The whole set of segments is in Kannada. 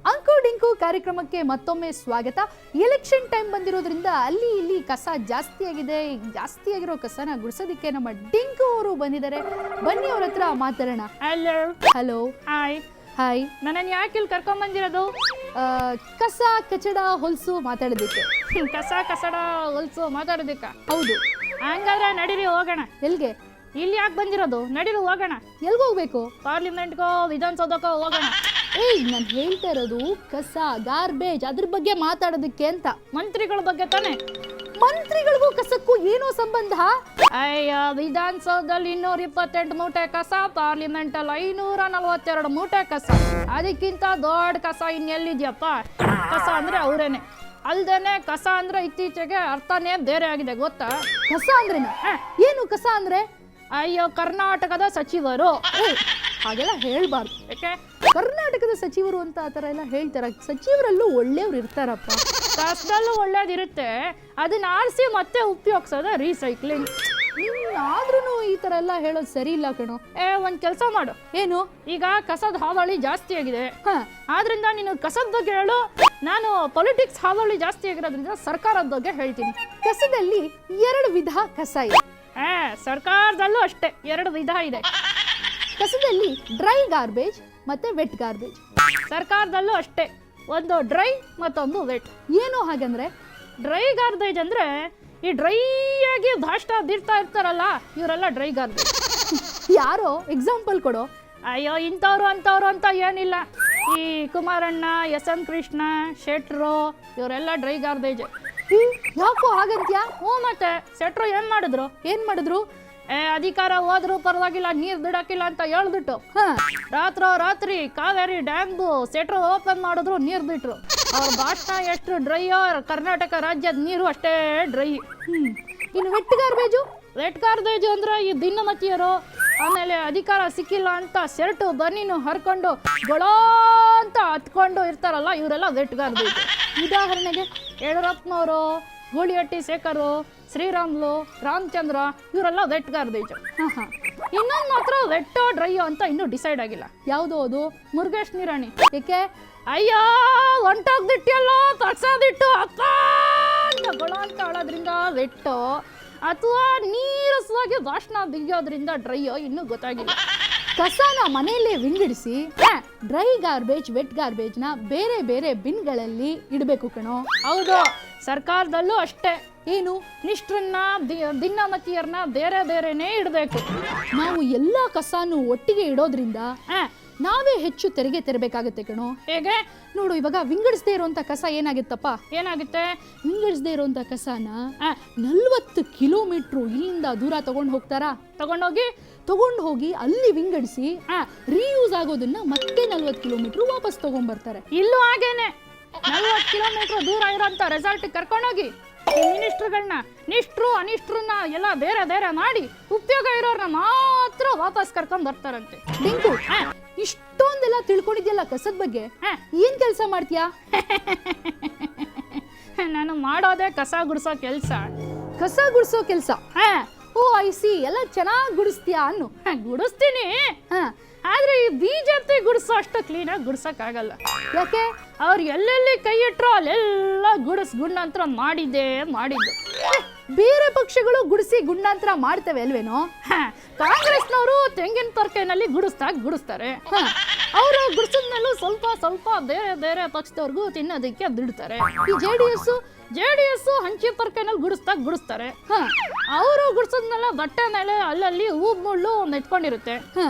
ಅಂಕು ಡಿಂಕು ಕಾರ್ಯಕ್ರಮಕ್ಕೆ ಮತ್ತೊಮ್ಮೆ ಸ್ವಾಗತ. ಎಲೆಕ್ಷನ್ ಟೈಮ್ ಬಂದಿರೋದ್ರಿಂದ ಅಲ್ಲಿ ಇಲ್ಲಿ ಕಸ ಜಾಸ್ತಿ ಆಗಿದೆ. ಜಾಸ್ತಿ ಆಗಿರೋ ಕಸನ ಗುಡಿಸೋದಕ್ಕೆ ನಮ್ಮ ಡಿಂಕು ಅವರು ಬಂದಿದ್ದಾರೆ. ಬನ್ನಿ ಅವ್ರ ಹತ್ರ ಮಾತಾಡೋಣ. ಹಲೋ. ಹಲೋ. ಹಾಯ್. ಹಾಯ್. ನನ್ನನ್ನು ಯಾಕೆ ಇಲ್ಲಿ ಕರ್ಕೊಂಡ್ ಬಂದಿರೋದು? ಕಸ ಕಚಡ ಹೊಲಸು ಮಾತಾಡೋದಕ್ಕೆ. ಕಸ ಕಸಡ ಹೊಲ್ಸು ಮಾತಾಡೋದಕ್ಕ? ಹೌದು. ಹಂಗಾದ್ರೆ ನಡೀರಿ ಹೋಗೋಣ. ಎಲ್ಗೆ? ಇಲ್ಲಿ ಯಾಕೆ ಬಂದಿರೋದು? ನಡೀರಿ ಹೋಗೋಣ. ಎಲ್ಗೋಗ್ಬೇಕು? ಪಾರ್ಲಿಮೆಂಟ್ಗೋ ವಿಧಾನಸೌಧಕ್ಕೋ ಹೋಗೋಣ. ಏಯ್, ನಾನು ಹೇಳ್ತಾ ಇರೋದು ಕಸ ಗಾರ್ಬೇಜ್ ಅದ್ರ ಬಗ್ಗೆ ಮಾತಾಡೋದಕ್ಕೆ ಅಂತ. ಮಂತ್ರಿಗಳ ಬಗ್ಗೆ ತಾನೆ? ಮಂತ್ರಿಗಳಿಗೂ ಕಸಕ್ಕೂ ಏನೋ ಸಂಬಂಧ? ಅಯ್ಯ, ವಿಧಾನಸೌಧದಲ್ಲಿ 228 ಮೂಟೆ ಕಸ, ಪಾರ್ಲಿಮೆಂಟ್ ಅಲ್ಲಿ 542 ಮೂಟೆ ಕಸ. ಅದಕ್ಕಿಂತ ದೊಡ್ಡ ಕಸ ಇನ್ನೆಲ್ಲಿದ್ಯಪ್ಪ? ಕಸ ಅಂದ್ರೆ ಅವರೇನೆ. ಅಲ್ದೇನೆ ಕಸ ಅಂದ್ರೆ ಇತ್ತೀಚೆಗೆ ಅರ್ಥನೇ ಬೇರೆ ಆಗಿದೆ, ಗೊತ್ತಾ? ಕಸ ಅಂದ್ರೇನ? ಏನು ಕಸ ಅಂದ್ರೆ? ಅಯ್ಯೋ, ಕರ್ನಾಟಕದ ಸಚಿವರು. ಹಾಗೆಲ್ಲ ಹೇಳ್ಬಾರ್ದು. ಯಾಕೆ? ಕರ್ನಾಟಕದ ಸಚಿವರು ಅಂತ ಆ ಥರ ಎಲ್ಲ ಹೇಳ್ತಾರ. ಸಚಿವರಲ್ಲೂ ಒಳ್ಳೆಯವ್ರು ಇರ್ತಾರಪ್ಪ. ಕಸದಲ್ಲೂ ಒಳ್ಳೇದಿರುತ್ತೆ, ಅದನ್ನ ಆರಿಸಿ ಮತ್ತೆ ಉಪಯೋಗಿಸೋದು ರೀಸೈಕ್ಲಿಂಗ್. ಆದ್ರೂ ಈ ಥರ ಎಲ್ಲ ಹೇಳೋದು ಸರಿ ಇಲ್ಲ ಕಣೋ. ಒಂದು ಕೆಲಸ ಮಾಡು. ಏನು? ಈಗ ಕಸದ ಹಾವಳಿ ಜಾಸ್ತಿ ಆಗಿದೆ, ಹಾಂ, ಆದ್ರಿಂದ ನೀನು ಕಸದ ಬಗ್ಗೆ ಹೇಳು, ನಾನು ಪೊಲಿಟಿಕ್ಸ್ ಹಾವಳಿ ಜಾಸ್ತಿ ಆಗಿರೋದ್ರಿಂದ ಸರ್ಕಾರದ ಬಗ್ಗೆ ಹೇಳ್ತೀನಿ. ಕಸದಲ್ಲಿ 2 ವಿಧ ಕಸ ಇದೆ. ಸರ್ಕಾರದಲ್ಲೂ ಅಷ್ಟೇ 2 ವಿಧ ಇದೆ. ಕಸದಲ್ಲಿ ಡ್ರೈ ಗಾರ್ಬೇಜ್ ಮತ್ತೆ ವೆಟ್ ಗಾರ್ಬೇಜ್. ಸರ್ಕಾರದಲ್ಲೂ ಅಷ್ಟೇ, ಒಂದು ಡ್ರೈ ಮತ್ತೊಂದು ವೆಟ್. ಏನು ಹಾಗಂದ್ರೆ? ಡ್ರೈ ಗಾರ್ಬೇಜ್ ಅಂದ್ರೆ ಈ ಡ್ರೈ ಆಗಿ ಭಾಷಣ ಬೀರ್ತಾ ಇರ್ತಾರಲ್ಲ, ಇವರೆಲ್ಲ ಡ್ರೈ ಗಾರ್ಬೇಜ್. ಯಾರೋ ಎಕ್ಸಾಂಪಲ್ ಕೊಡೋ. ಅಯ್ಯೋ, ಇಂಥವ್ರು ಅಂಥವ್ರು ಅಂತ ಏನಿಲ್ಲ. ಈ ಕುಮಾರಣ್ಣ, ಎಸ್.ಎಂ. ಕೃಷ್ಣ, ಶೆಟ್ರು ಇವರೆಲ್ಲ ಡ್ರೈ ಗಾರ್ಬೇಜ್. ಯಾಕೋ ಹಾಗಂತ್ಯಾ? ಮತ್ತೆ ಶೆಟ್ರು ಏನ್ ಮಾಡಿದ್ರು? ಅಧಿಕಾರ ಹೋದ್ರು ಪರವಾಗಿಲ್ಲ, ನೀರ್ ಬಿಡಕ್ಕಿಲ್ಲ ಅಂತ ಹೇಳ್ಬಿಟ್ಟು ರಾತ್ರಿ ಕಾವೇರಿ ಡ್ಯಾಮ್ದು ಸೆಟ್ರು ಓಪನ್ ಮಾಡಿದ್ರು, ನೀರ್ ಬಿಟ್ರು. ಅವ್ರ ಭಾಷಣ ಎಷ್ಟು ಡ್ರೈಯೋ, ಕರ್ನಾಟಕ ರಾಜ್ಯದ ನೀರು ಅಷ್ಟೇ ಡ್ರೈ. ಇನ್ನು ವೆಟ್ ಗಾರ್ಬೇಜು? ವೆಟ್ ಗಾರ್ಬೇಜು ಅಂದ್ರೆ ಈ ದಿನಮತಿಯರು, ಆಮೇಲೆ ಅಧಿಕಾರ ಸಿಕ್ಕಿಲ್ಲ ಅಂತ ಶರ್ಟು ಬನ್ನಿನು ಹರ್ಕೊಂಡು ಗೊಳೋ ಅಂತ ಹತ್ಕೊಂಡು ಇರ್ತಾರಲ್ಲ, ಇವರೆಲ್ಲ ವೆಟ್ ಗಾರ್ಬೇಜ್. ಉದಾಹರಣೆಗೆ ಯಡಿಯೂರಪ್ಪನವರು, ಗೂಳಿಹಟ್ಟಿ ಶೇಖರು, ಶ್ರೀರಾಮ್ಲು, ರಾಮಚಂದ್ರ ಇವರೆಲ್ಲ ವೆಟ್ ಗಾರ್ಬೇಜ್. ಇನ್ನೊಂದು ಮಾತ್ರ ವೆಟ್ಟೋ ಡ್ರೈಯೋ ಅಂತ ಇನ್ನೂ ಡಿಸೈಡ್ ಆಗಿಲ್ಲ. ಯಾವುದು ಅದು? ಮುರುಗೇಶ್ ನಿರಾಣಿ. ಏಕೆ? ಅಯ್ಯೋ, ಹೊಂಟೋಗ್ದಿಟ್ಟಿಯಲ್ಲೋ ತಗ್ಸೋದಿಟ್ಟು ಅಪ್ಪ ಅಂತ ಗೊಳ ಅಂತ ಹೇಳೋದ್ರಿಂದ ವೆಟ್ಟೋ, ಅಥವಾ ನೀರಸವಾಗಿ ಭಾಷಣ ಬಿಗಿಯೋದ್ರಿಂದ ಡ್ರೈಯೋ ಇನ್ನೂ ಗೊತ್ತಾಗಿಲ್ಲ. ಕಸನ ಮನೆಯಲ್ಲೇ ವಿಂಗಡಿಸಿ ಡ್ರೈ ಗಾರ್ಬೇಜ್ ವೆಟ್ ಗಾರ್ಬೇಜ್ನ ಬೇರೆ ಬೇರೆ ಬಿನ್ಗಳಲ್ಲಿ ಇಡಬೇಕು ಕಣೋ. ಹೌದು, ಸರ್ಕಾರದಲ್ಲೂ ಅಷ್ಟೇ. ಏನು? ನಿಷ್ಠರನ್ನ ದಿನಮತಿಯರನ್ನ ಬೇರೆ ಬೇರೆನೇ ಇಡಬೇಕು. ನಾವು ಎಲ್ಲ ಕಸನೂ ಒಟ್ಟಿಗೆ ಇಡೋದ್ರಿಂದ ನಾವೇ ಹೆಚ್ಚು ತೆರಿಗೆ ತೆರಬೇಕಾಗುತ್ತೆ ಕಣೋ. ಹೇಗೆ? ನೋಡು, ಇವಾಗ ವಿಂಗಡಿಸದೇ ಇರುವಂತ ಕಸ ಏನಾಗುತ್ತಪ್ಪ? ಏನಾಗುತ್ತೆ? ವಿಂಗಡಿಸದೇ ಇರುವಂತ ಕಸನ 40 ಕಿಲೋಮೀಟ್ರು ಇಲ್ಲಿಂದ ದೂರ ತಗೊಂಡು ಹೋಗಿ ಅಲ್ಲಿ ವಿಂಗಡಿಸಿ ರೀಯೂಸ್ ಆಗೋದನ್ನ ಮತ್ತೆ 40 ಕಿಲೋಮೀಟ್ರು ವಾಪಸ್ ತಗೊಂಡ್ಬರ್ತಾರೆ. ಇಲ್ಲೂ ಹಾಗೇನೆ 40 ಕಿಲೋಮೀಟರ್ ದೂರ ಇರೋಂಥ ರೆಸಾರ್ಟ್ ಕರ್ಕೊಂಡೋಗಿ ಮಿನಿಸ್ಟ್ರುಗಳನ್ನ, ನಿಷ್ಟ್ರು ಅನಿಷ್ಟ್ರನ್ನ ಎಲ್ಲ ಬೇರೆ ಬೇರೆ ಮಾಡಿ ಉಪಯೋಗ ಇರೋರ್ನ ಮಾತ್ರ ವಾಪಸ್ ಕರ್ಕೊಂಡ್ ಬರ್ತಾರಂತೆ. ಡಿಂಕು, ಇಷ್ಟೊಂದೆಲ್ಲ ತಿಳ್ಕೊಂಡಿದ್ಯಲ್ಲ ಕಸದ ಬಗ್ಗೆ, ಏನ್ ಕೆಲಸ ಮಾಡ್ತೀಯಾ? ನಾನು ಮಾಡೋದೇ ಕಸ ಗುಡಿಸೋ ಕೆಲಸ. ಕಸ ಗುಡಿಸೋ ಕೆಲಸ? ಓ, ಐ ಸಿ. ಎಲ್ಲ ಚೆನ್ನಾಗಿ ಗುಡಿಸ್ತೀಯಾ ಅನ್ನು? ಗುಡಿಸ್ತೀನಿ, ಆದ್ರೆ ಈ ಬಿಜೆಪಿ ಗುಡಿಸೋ ಅಷ್ಟು ಕ್ಲೀನಾಗಿ ಗುಡ್ಸಕ್ಕಾಗಲ್ಲ. ಯಾಕೆ? ಅವ್ರು ಎಲ್ಲೆಲ್ಲಿ ಕೈ ಇಟ್ರು ಅಲ್ಲೆಲ್ಲ ಗುಂಡಾಂತರ ಮಾಡಿದ್ದು. ಬೇರೆ ಪಕ್ಷಗಳು ಗುಡಿಸಿ ಗುಂಡಾಂತರ ಮಾಡ್ತವೆ ಅಲ್ವೇನೋ? ಕಾಂಗ್ರೆಸ್ನವರು ತೆಂಗಿನ ತರಕಾರಿನಲ್ಲಿ ಗುಡಿಸ್ತಾರೆ. ಅವರು ಗುಡಿಸಿದ್ಮೇಲೂ ಸ್ವಲ್ಪ ಸ್ವಲ್ಪ ಬೇರೆ ಬೇರೆ ಪಕ್ಷದವ್ರಿಗೂ ತಿನ್ನೋದಕ್ಕೆ ಬಿಡ್ತಾರೆ. ಈ ಜೆಡಿಎಸ್ ಹಂಚಿ ತರಕಾರಿನಲ್ಲಿ ಗುಡಿಸ್ತಾರೆ. ಅವರು ಗುಡಿಸಿದ್ಮೇಲೆ ಬಟ್ಟೆ ಮೇಲೆ ಅಲ್ಲಲ್ಲಿ ಮುಳ್ಳು ನೆಟ್ಕೊಂಡಿರುತ್ತೆ,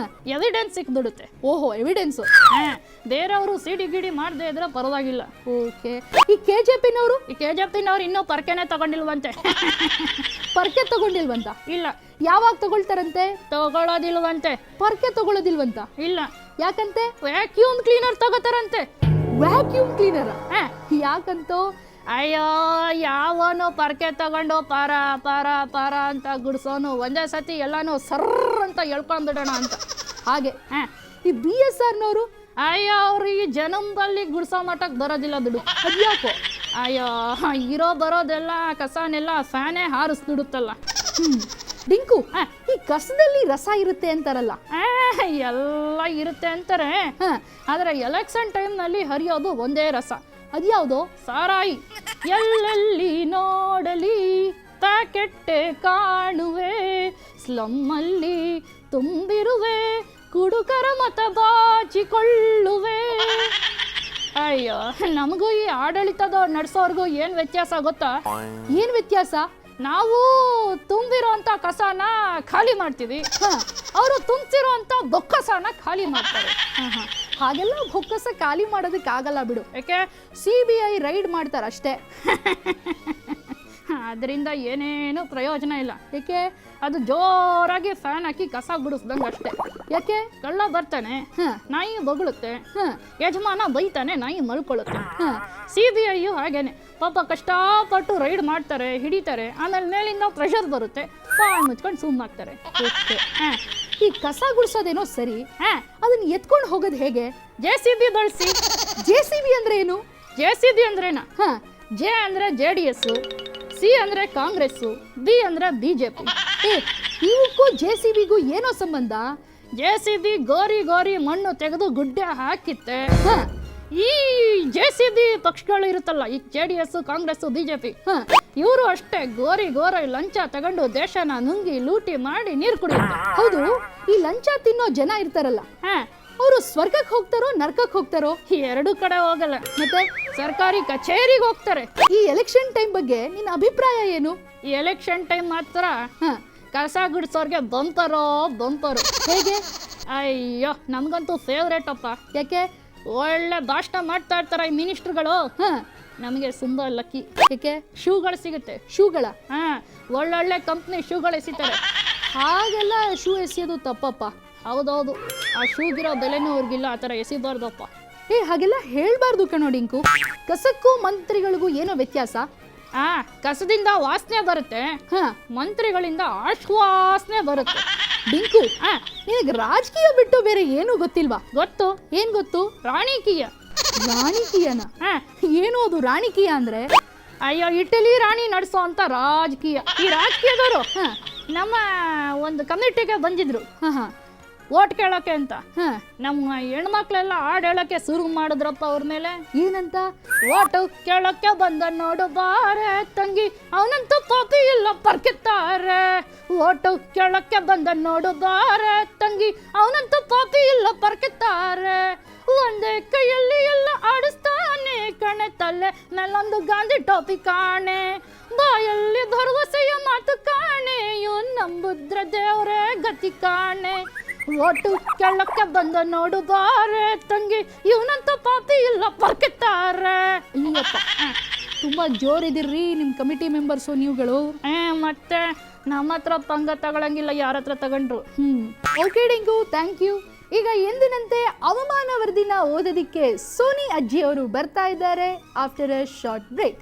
ಎವಿಡೆನ್ಸ್ ಸಿಕ್ಬಿಡುತ್ತೆ. ಓಹೋ, ಎವಿಡೆನ್ಸ್. ಬೇರೆಯವರು ಸಿಡಿ ಗಿಡಿ ಮಾಡದೆ ಇದ್ರೆ ಪರವಾಗಿಲ್ಲ. ಓಕೆ. ಈ ಕೆಜೆಪಿನವರು ಇನ್ನೂ ಪರ್ಕೆನೆ ತಗೊಂಡಿಲ್ವಂತೆ. ಪರ್ಕೆ ತಗೊಂಡಿಲ್ವಂತ? ಇಲ್ಲ. ಯಾವಾಗ ತಗೊಳ್ತಾರಂತೆ? ತಗೊಳ್ಳೋದಿಲ್ವಂತೆ. ಪರ್ಕೆ ತಗೊಳ್ಳೋದಿಲ್ವಂತ? ಇಲ್ಲ. ಯಾಕಂತೆ? ವ್ಯಾಕ್ಯೂಮ್ ಕ್ಲೀನರ್ ತಗೋತಾರಂತೆ. Vacuum cleaner? ಯಾಕಂತೋ? ಅಯ್ಯೋ, ಯಾವನು ಪರ್ಕೆ ತಗೊಂಡು ಪಾರ ಪಾರ ಪಾರ ಅಂತ ಗುಡ್ಸೋನು ಒಂದೇ ಸತಿ ಎಲ್ಲಾನು ಸರ್ರ್ ಅಂತ ಎಳ್ಕೊಂಡ್ಬಿಡೋಣ ಅಂತ. ಹಾಗೆ ಈ BSRನವರು? ಅಯ್ಯೋ, ಅವ್ರು ಈ ಜನ್ಮದಲ್ಲಿ ಗುಡ್ಸೋ ಮಟ್ಟಕ್ಕೆ ಬರೋದಿಲ್ಲ ದುಡ್ಡು. ಅದ್ಯಾಕೋ? ಅಯ್ಯೋ, ಬರೋದೆಲ್ಲ ಕಸನೆಲ್ಲ ಫ್ಯಾನೇ ಹಾರಿಸ್ಬಿಡುತ್ತಲ್ಲ. ಡಿಂಕು ಈ ಕಸದಲ್ಲಿ ರಸ ಇರುತ್ತೆ ಅಂತಾರಲ್ಲ, ಎಲ್ಲ ಇರುತ್ತೆ ಅಂತಾರೆ. ಹ ಆದ್ರೆ ಎಲೆಕ್ಷನ್ ಟೈಮ್ನಲ್ಲಿ ಹರಿಯೋದು ಒಂದೇ ರಸ, ಅದ್ಯಾವ್ದು? ಸಾರಾಯಿ. ಎಲ್ಲೆಲ್ಲಿ ನೋಡಲಿ ಪ್ಯಾಕೆಟ್ಟೆ ಕಾಣುವೆ, ಸ್ಲಮ್ಮಲ್ಲಿ ತುಂಬಿರುವೆ, ಕುಡುಕರ ಮತ ಬಾಚಿಕೊಳ್ಳುವೆ. ಅಯ್ಯೋ, ನಮಗೂ ಈ ಆಡಳಿತದ ನಡೆಸೋರ್ಗೂ ಏನು ವ್ಯತ್ಯಾಸ ಗೊತ್ತಾ? ಏನ್ ವ್ಯತ್ಯಾಸ? ನಾವು ತುಂಬಿರೋ ಅಂತ ಕಸನ ಖಾಲಿ ಮಾಡ್ತೀವಿ, ಅವರು ತುಂಬಿಸಿರೋ ಅಂತ ಬೊಕ್ಕಸನ ಖಾಲಿ ಮಾಡ್ತಾರೆ. ಹಾಗೆಲ್ಲ ಬೊಕ್ಕಸ ಖಾಲಿ ಮಾಡೋದಕ್ಕೆ ಆಗಲ್ಲ ಬಿಡು. ಯಾಕೆ? CBI ರೈಡ್ ಮಾಡ್ತಾರೆ ಅಷ್ಟೇ. ಅದರಿಂದ ಏನೇನು ಪ್ರಯೋಜನ ಇಲ್ಲ. ಯಾಕೆ? ಅದು ಜೋರಾಗಿ ಫ್ಯಾನ್ ಹಾಕಿ ಕಸ ಗುಡಿಸ್ದಂಗೆ ಅಷ್ಟೇ. ಯಾಕೆ? ಕಳ್ಳ ಬರ್ತಾನೆ, ನಾಯಿ ಬೊಗಳುತ್ತೆ, ಹ ಯಜಮಾನ ಬೈತಾನೆ, ನಾಯಿ ಮಲ್ಕೊಳ್ಳುತ್ತೆ. ಹ CBI ಹಾಗೇನೆ, ಪಾಪ ಕಷ್ಟಪಟ್ಟು ರೈಡ್ ಮಾಡ್ತಾರೆ, ಹಿಡಿತಾರೆ, ಆಮೇಲೆ ಮೇಲಿಂದ ಪ್ರೆಷರ್ ಬರುತ್ತೆ, ಬಾಯಿ ಮುಚ್ಕೊಂಡು ಸುಮ್ಮನಾಗ್ತಾರೆ. ಈ ಕಸ ಗುಡಿಸೋದೇನೋ ಸರಿ, ಅದನ್ನ ಎತ್ಕೊಂಡು ಹೋಗೋದು ಹೇಗೆ? JCB ಬಳಸಿ. JCB ಅಂದ್ರೆ ಏನು? JCB ಅಂದ್ರೇನ? ಹ ಜೆ ಅಂದ್ರೆ JDS, ಸಿ ಅಂದ್ರೆ ಕಾಂಗ್ರೆಸ್, ಬಿ ಅಂದ್ರೆ BJP. ಇವಕ್ಕೂ JCBಗೂ ಏನೋ ಸಂಬಂಧ? JCB ಗೋರಿ ಗೋರಿ ಮಣ್ಣು ತೆಗೆದು ಗುಡ್ಡೆ ಹಾಕಿತ್ತೆ. ಹ ಈ JCB ಪಕ್ಷಗಳು ಇರುತ್ತಲ್ಲ, ಈ JDS, ಕಾಂಗ್ರೆಸ್, BJP, ಹ ಇವರು ಅಷ್ಟೇ ಗೋರಿ ಗೋರಿ ಲಂಚ ತಗೊಂಡು ದೇಶನ ನುಂಗಿ ಲೂಟಿ ಮಾಡಿ ನೀರು ಕುಡಿಯುತ್ತೆ. ಹೌದು, ಈ ಲಂಚ ತಿನ್ನೋ ಜನ ಇರ್ತಾರಲ್ಲ, ಅವರು ಸ್ವರ್ಗಕ್ಕೆ ಹೋಗ್ತಾರೋ ನರ್ಕಕ್ಕೆ ಹೋಗ್ತಾರೋ? ಎರಡು ಕಡೆ ಹೋಗಲ್ಲ, ಮತ್ತೆ ಸರ್ಕಾರಿ ಕಚೇರಿಗೆ ಹೋಗ್ತಾರೆ. ಈ ಎಲೆಕ್ಷನ್ ಟೈಮ್ ಬಗ್ಗೆ ನಿನ್ನ ಅಭಿಪ್ರಾಯ ಏನು? ಈ ಎಲೆಕ್ಷನ್ ಟೈಮ್ ಮಾತ್ರ ಹ ಕಸ ಗುಡಿಸೋರ್ಗೆ ಬಂಪರು. ಹೇಗೆ? ಅಯ್ಯೋ, ನಮ್ಗಂತೂ ಫೇವ್ರೇಟ್ ಅಪ್ಪ. ಯಾಕೆ? ಒಳ್ಳೆ ಭಾಷಣ ಮಾಡ್ತಾ ಇರ್ತಾರೆ ಈ ಮಿನಿಸ್ಟ್ರುಗಳು. ಹ ನಮಗೆ ತುಂಬಾ ಲಕ್ಕಿ. ಯಾಕೆ? ಶೂಗಳು ಸಿಗುತ್ತೆ. ಶೂಗಳ? ಒಳ್ಳೊಳ್ಳೆ ಕಂಪ್ನಿ ಶೂಗಳು ಎಸಿತಾರೆ. ಹಾಗೆಲ್ಲ ಶೂ ಎಸೆಯೋದು ತಪ್ಪಪ್ಪ. ಹೌದೌದು, ಆ ಶೂಗಿರೋ ಬೆಲೆನೂ ಅವ್ರಿಗಿಲ್ಲ, ಆ ಥರ ಎಸಿಬಾರ್ದಪ್ಪ. ಹಾಗೆಲ್ಲ ಹೇಳ್ಬಾರ್ದು ಕಣೋ ಡಿಂಕು. ಕಸಕ್ಕೂ ಮಂತ್ರಿಗಳಿಗೂ ಏನೋ ವ್ಯತ್ಯಾಸ? ಕಸದಿಂದ ವಾಸನೆ ಬರುತ್ತೆ, ಹ ಮಂತ್ರಿಗಳಿಂದ ಆಶ್ವಾಸನೆ ಬರುತ್ತೆ. ಡಿಂಕು, ನಿನಗೆ ರಾಜಕೀಯ ಬಿಟ್ಟು ಬೇರೆ ಏನು ಗೊತ್ತಿಲ್ವಾ? ಗೊತ್ತು. ಏನ್ ಗೊತ್ತು? ರಾಣಿಕೀಯ. ರಾಣಿಕೀಯನ? ಏನು ಅದು ರಾಣಿಕೀಯ ಅಂದ್ರೆ? ಅಯ್ಯೋ, ಇಟಲಿ ರಾಣಿ ನಡೆಸೋ ಅಂತ ರಾಜಕೀಯ. ಈ ರಾಜಕೀಯದವರು ನಮ್ಮ ಒಂದು ಕಮಿಟಿಗೆ ಬಂದಿದ್ರು ಓಟ್ ಕೇಳೋಕೆ ಅಂತ. ನಮ್ಮ ಹೆಣ್ಮಕ್ಳೆಲ್ಲ ಹಾಡು ಹೇಳೋಕ್ಕೆ ಶುರು ಮಾಡಿದ್ರಪ್ಪ ಅವ್ರ ಮೇಲೆ. ಏನಂತ? ಓಟು ಕೇಳೋಕ್ಕೆ ಬಂದ ನೋಡು ಬಾರೆ ತಂಗಿ, ಅವನಂತೂ ಪಾಪಿ ಇಲ್ಲ ಪರ್ಕಿತ್ತಾರೆ. ಓಟು ಕೇಳೋಕ್ಕೆ ಬಂದ ನೋಡು ಬಾರೆ ತಂಗಿ, ಅವನಂತೂ ಪಾಪಿ ಇಲ್ಲ ಪರ್ಕಿತ್ತಾರೆ. ಒಂದೇ ಕೈಯಲ್ಲಿ ಎಲ್ಲ ಆಡಿಸ್ತಾನೆ ಕಣೆ, ತಲೆ ಮೇಲೊಂದು ಗಾಂಧಿ ಟೋಪಿ ಕಾಣೆ, ಬಾಯಲ್ಲಿ ಭರವಸೆಯ ಮಾತು ಕಾಣೆ, ಇವನ್ ನಂಬುದ್ರ ದೇವ್ರೇ ಗತಿ ಕಾಣೆ. ಓಟು ಕೇಳಕ್ಕೆ ಬಂದ ನೋಡು ಬಾರೆ ತಂಗಿ, ಇವನಂತ ಪಾಪಿ ಇಲ್ಲ ಪರ್ಕಿತ್ತಾರೆ. ಅಯ್ಯಪ್ಪ, ತುಂಬಾ ಜೋರಿದಿರ್ರಿ ನಿಮ್ ಕಮಿಟಿ ಮೆಂಬರ್ಸು ನೀವುಗಳು. ಮತ್ತೆ ನಮ್ಮ ಹತ್ರ ಪಂಗ ತಗೊಳಂಗಿಲ್ಲ, ಯಾರ ಹತ್ರ ತಗೊಂಡ್ರು. Okay Dinku, thank you. ಈಗ ಎಂದಿನಂತೆ ಅವಮಾನ ವರದಿನ ಓದೋದಿಕ್ಕೆ ಸೋನಿ ಅಜ್ಜಿ ಅವರು ಬರ್ತಾ ಇದ್ದಾರೆ ಆಫ್ಟರ್ ಅ ಶಾರ್ಟ್ ಬ್ರೇಕ್.